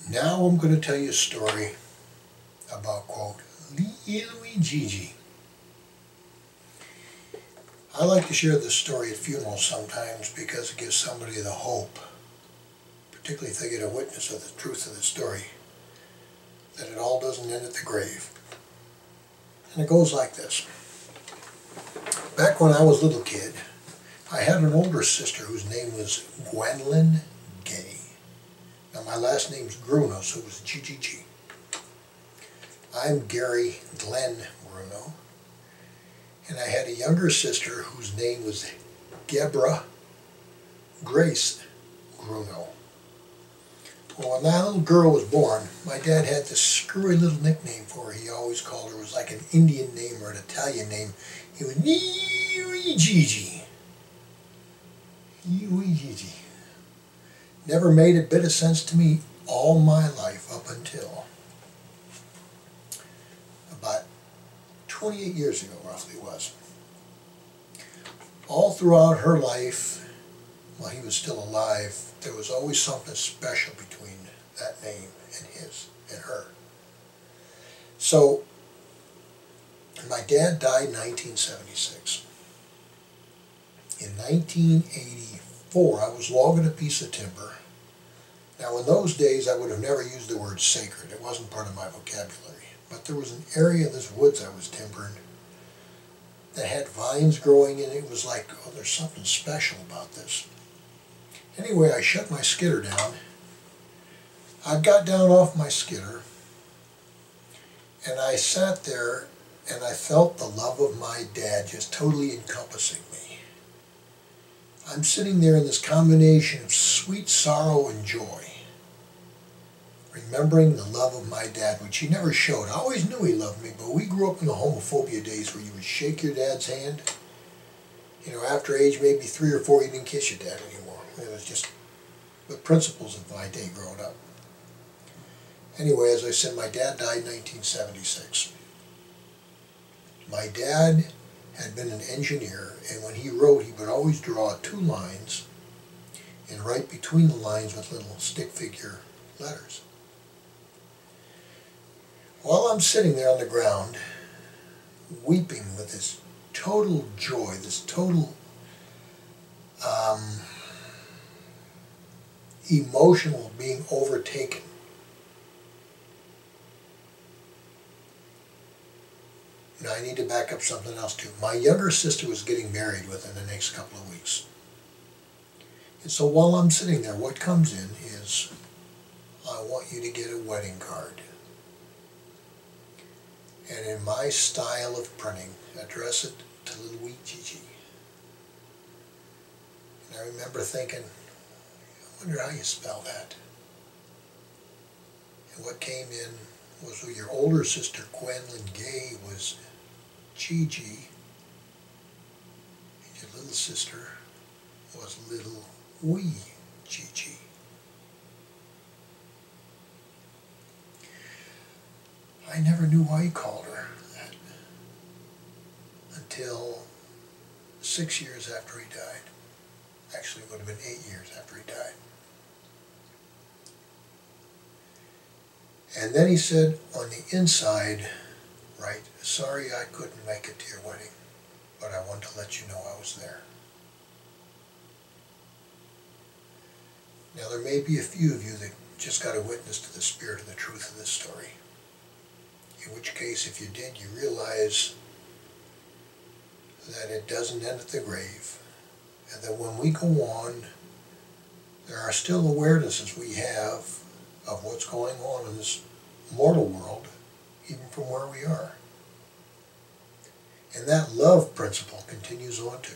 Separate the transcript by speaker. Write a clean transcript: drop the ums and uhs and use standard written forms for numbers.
Speaker 1: Now I'm going to tell you a story about, quote, Lietleweigeigei. I like to share this story at funerals sometimes because it gives somebody the hope, particularly if they get a witness of the truth of the story, that it all doesn't end at the grave. And it goes like this. Back when I was a little kid, I had an older sister whose name was Lietleweigeigei. Now my last name's Bruno, so it was GGG. I'm Gary Glenn Bruno, and I had a younger sister whose name was Deborah Grace Bruno. Well, when that little girl was born, my dad had this screwy little nickname for her. He always called her. It was like an Indian name or an Italian name. He was Lietleweigeigei. Lietleweigeigei. Never made a bit of sense to me all my life up until about 28 years ago, roughly it was. All throughout her life, while he was still alive, there was always something special between that name and his and her. So, my dad died in 1976. In 1984, I was logging a piece of timber. Now, in those days, I would have never used the word sacred. It wasn't part of my vocabulary. But there was an area of this woods I was timbering that had vines growing in it. It was like, oh, there's something special about this. Anyway, I shut my skidder down. I got down off my skidder, and I sat there, and I felt the love of my dad just totally encompassing me. I'm sitting there in this combination of sweet sorrow and joy, remembering the love of my dad, which he never showed. I always knew he loved me, but we grew up in the homophobia days where you would shake your dad's hand. You know, after age maybe 3 or 4, you didn't kiss your dad anymore. It was just the principles of my day growing up. Anyway, as I said, my dad died in 1976. My dad had been an engineer, and when he wrote, he would always draw 2 lines and write between the lines with little stick figure letters. While I'm sitting there on the ground, weeping with this total joy, this total emotional being overtaken. Now I need to back up something else too. My younger sister was getting married within the next couple of weeks. And so while I'm sitting there, what comes in is, I want you to get a wedding card. And in my style of printing, address it to Lietleweigeigei. And I remember thinking, I wonder how you spell that. And what came in was your older sister, Lietleweigeigei, was Gigi, and your little sister was Lietleweigeigei. I never knew why he called her that until 6 years after he died. Actually, it would have been 8 years after he died. And then he said on the inside, right, sorry I couldn't make it to your wedding, but I wanted to let you know I was there. Now there may be a few of you that just got a witness to the spirit of the truth of this story. In which case, if you did, you realize that it doesn't end at the grave, and that when we go on, there are still awarenesses we have of what's going on in this mortal world, even from where we are. And that love principle continues on too.